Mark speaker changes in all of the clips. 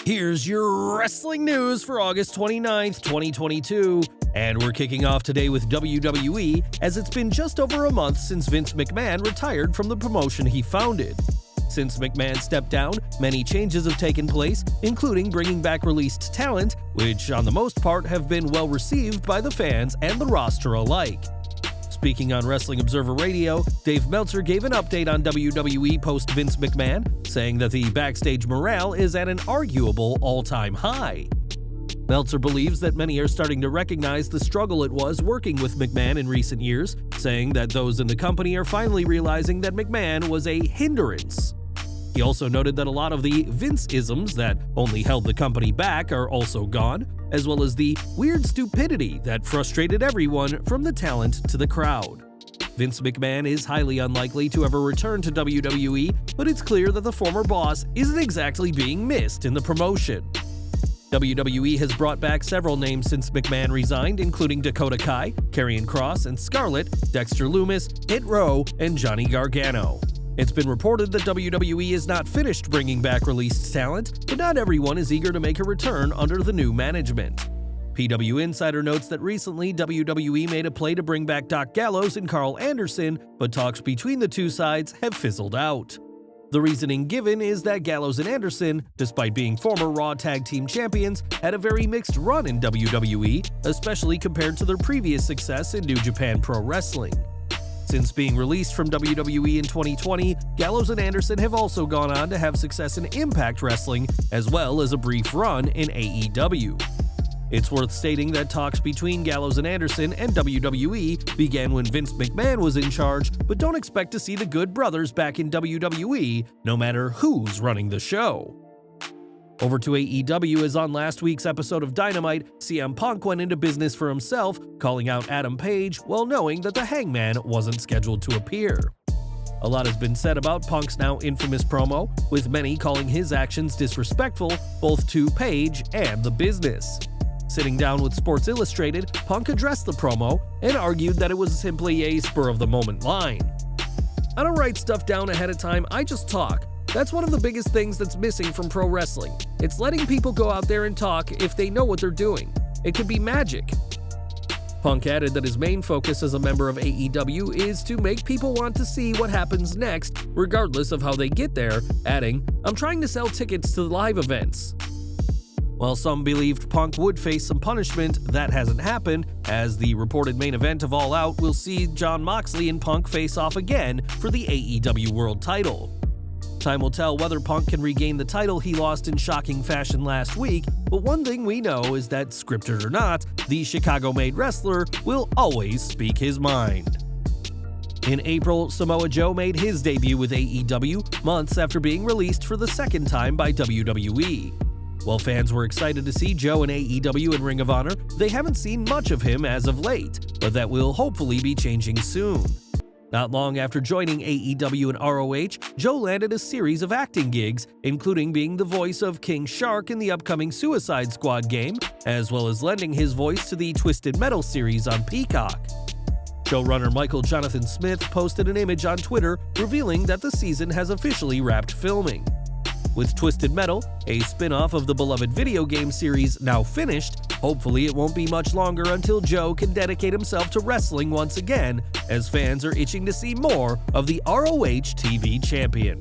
Speaker 1: Here's your wrestling news for August 29th, 2022. And we're kicking off today with WWE, as it's been just over a month since Vince McMahon retired from the promotion he founded. Since McMahon stepped down, many changes have taken place, including bringing back released talent, which on the most part have been well received by the fans and the roster alike. Speaking on Wrestling Observer Radio, Dave Meltzer gave an update on WWE post-Vince McMahon, saying that the Backstage morale is at an arguable all-time high. Meltzer believes that many are starting to recognize the struggle it was working with McMahon in recent years, saying that those in the company are finally realizing that McMahon was a hindrance. He also noted that a lot of the Vince-isms that only held the company back are also gone, as well as the weird stupidity that frustrated everyone from the talent to the crowd. Vince McMahon is highly unlikely to ever return to WWE, but it's clear that the former boss isn't exactly being missed in the promotion. WWE has brought back several names since McMahon resigned, including Dakota Kai, Karrion Kross and Scarlett, Dexter Lumis, Hit Row, and Johnny Gargano. It's been reported that WWE is not finished bringing back released talent, but not everyone is eager to make a return under the new management. PW Insider notes that recently WWE made a play to bring back Doc Gallows and Carl Anderson, but talks between the two sides have fizzled out. The reasoning given is that Gallows and Anderson, despite being former Raw Tag Team Champions, had a very mixed run in WWE, especially compared to their previous success in New Japan Pro Wrestling. Since being released from WWE in 2020, Gallows and Anderson have also gone on to have success in Impact Wrestling, as well as a brief run in AEW. It's worth stating that talks between Gallows and Anderson and WWE began when Vince McMahon was in charge, but don't expect to see the Good Brothers back in WWE, no matter who's running the show. Over to AEW, as on last week's episode of Dynamite, CM Punk went into business for himself, calling out Adam Paige while knowing that the Hangman wasn't scheduled to appear. A lot has been said about Punk's now infamous promo, with many calling his actions disrespectful both to Paige and the business. Sitting down with Sports Illustrated, Punk addressed the promo and argued that it was simply a spur-of-the-moment line. "I don't write stuff down ahead of time, I just talk. That's one of the biggest things that's missing from pro wrestling. It's letting people go out there and talk if they know what they're doing. It could be magic." Punk added that his main focus as a member of AEW is to make people want to see what happens next, regardless of how they get there, adding, "I'm trying to sell tickets to the live events." While some believed Punk would face some punishment, that hasn't happened, as the reported main event of All Out will see Jon Moxley and Punk face off again for the AEW World title. Time will tell whether Punk can regain the title he lost in shocking fashion last week, but one thing we know is that, scripted or not, the Chicago-made wrestler will always speak his mind. In April, Samoa Joe made his debut with AEW, months after being released for the second time by WWE. While fans were excited to see Joe in AEW and Ring of Honor, they haven't seen much of him as of late, but that will hopefully be changing soon. Not long after joining AEW and ROH, Joe landed a series of acting gigs, including being the voice of King Shark in the upcoming Suicide Squad game, as well as lending his voice to the Twisted Metal series on Peacock. Showrunner Michael Jonathan Smith posted an image on Twitter revealing that the season has officially wrapped filming. With Twisted Metal, a spin-off of the beloved video game series, now finished, hopefully it won't be much longer until Joe can dedicate himself to wrestling once again, as fans are itching to see more of the ROH TV champion.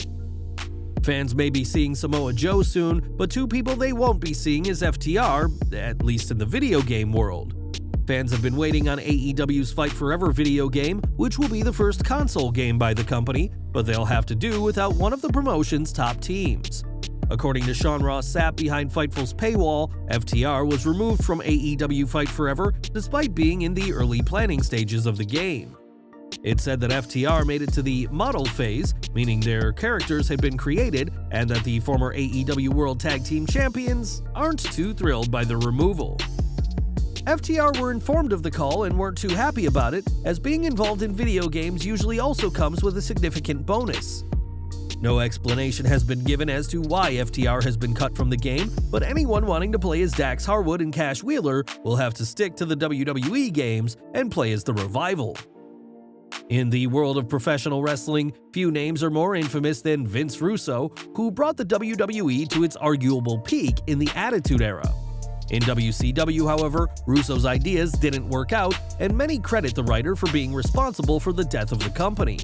Speaker 1: Fans may be seeing Samoa Joe soon, but two people they won't be seeing is FTR, at least in the video game world. Fans have been waiting on AEW's Fight Forever video game, which will be the first console game by the company, but they'll have to do without one of the promotion's top teams. According to Sean Ross Sapp behind Fightful's paywall, FTR was removed from AEW Fight Forever despite being in the early planning stages of the game. It said that FTR made it to the model phase, meaning their characters had been created, and that the former AEW World Tag Team Champions aren't too thrilled by the removal. FTR were informed of the call and weren't too happy about it, as being involved in video games usually also comes with a significant bonus. No explanation has been given as to why FTR has been cut from the game, but anyone wanting to play as Dax Harwood and Cash Wheeler will have to stick to the WWE games and play as the Revival. In the world of professional wrestling, few names are more infamous than Vince Russo, who brought the WWE to its arguable peak in the Attitude Era. In WCW, however, Russo's ideas didn't work out, and many credit the writer for being responsible for the death of the company.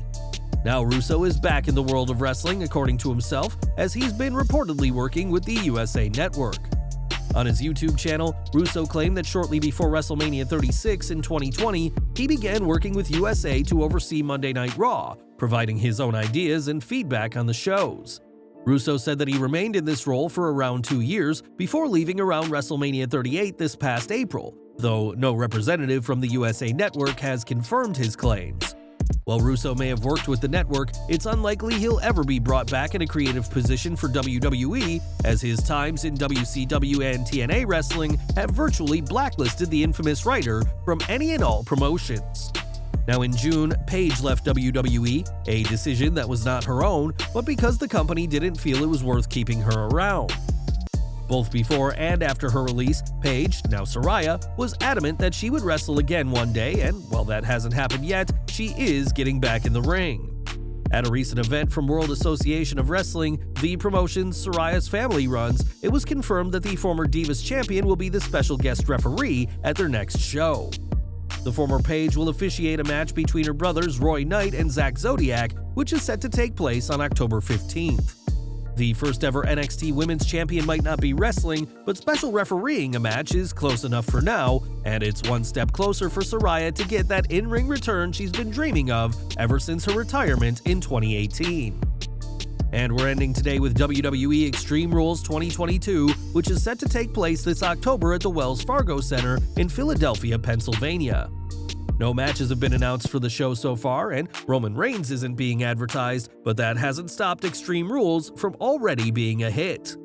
Speaker 1: Now Russo is back in the world of wrestling, according to himself, as he's been reportedly working with the USA Network. On his YouTube channel, Russo claimed that shortly before WrestleMania 36 in 2020, he began working with USA to oversee Monday Night Raw, providing his own ideas and feedback on the shows. Russo said that he remained in this role for around 2 years before leaving around WrestleMania 38 this past April, though no representative from the USA Network has confirmed his claims. While Russo may have worked with the network, it's unlikely he'll ever be brought back in a creative position for WWE, as his times in WCW and TNA wrestling have virtually blacklisted the infamous writer from any and all promotions. Now in June, Paige left WWE, a decision that was not her own, but because the company didn't feel it was worth keeping her around. Both before and after her release, Paige, now Saraya, was adamant that she would wrestle again one day, and while that hasn't happened yet, she is getting back in the ring. At a recent event from World Association of Wrestling, the promotion's Saraya's family runs, it was confirmed that the former Divas champion will be the special guest referee at their next show. The former Paige will officiate a match between her brothers Roy Knight and Zack Zodiac, which is set to take place on October 15th. The first ever NXT Women's Champion might not be wrestling, but special refereeing a match is close enough for now, and it's one step closer for Saraya to get that in-ring return she's been dreaming of ever since her retirement in 2018. And we're ending today with WWE Extreme Rules 2022, which is set to take place this October at the Wells Fargo Center in Philadelphia, Pennsylvania. No matches have been announced for the show so far, and Roman Reigns isn't being advertised, but that hasn't stopped Extreme Rules from already being a hit.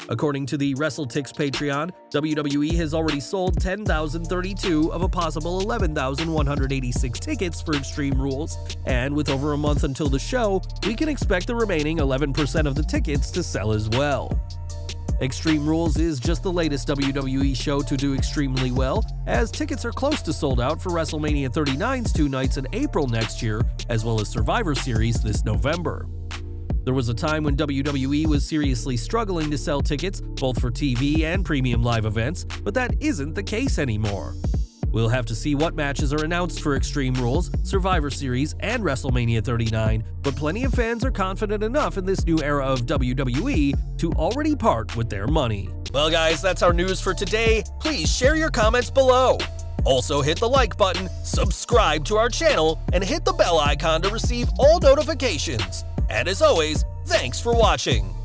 Speaker 1: According to the WrestleTix Patreon, WWE has already sold 10,032 of a possible 11,186 tickets for Extreme Rules, and with over a month until the show, we can expect the remaining 11% of the tickets to sell as well. Extreme Rules is just the latest WWE show to do extremely well, as tickets are close to sold out for WrestleMania 39's 2 nights in April next year, as well as Survivor Series this November. There was a time when WWE was seriously struggling to sell tickets, both for TV and premium live events, but that isn't the case anymore. We'll have to see what matches are announced for Extreme Rules, Survivor Series, and WrestleMania 39, but plenty of fans are confident enough in this new era of WWE to already part with their money. Well guys, that's our news for today. Please share your comments below. Also hit the like button, subscribe to our channel, and hit the bell icon to receive all notifications. And as always, thanks for watching.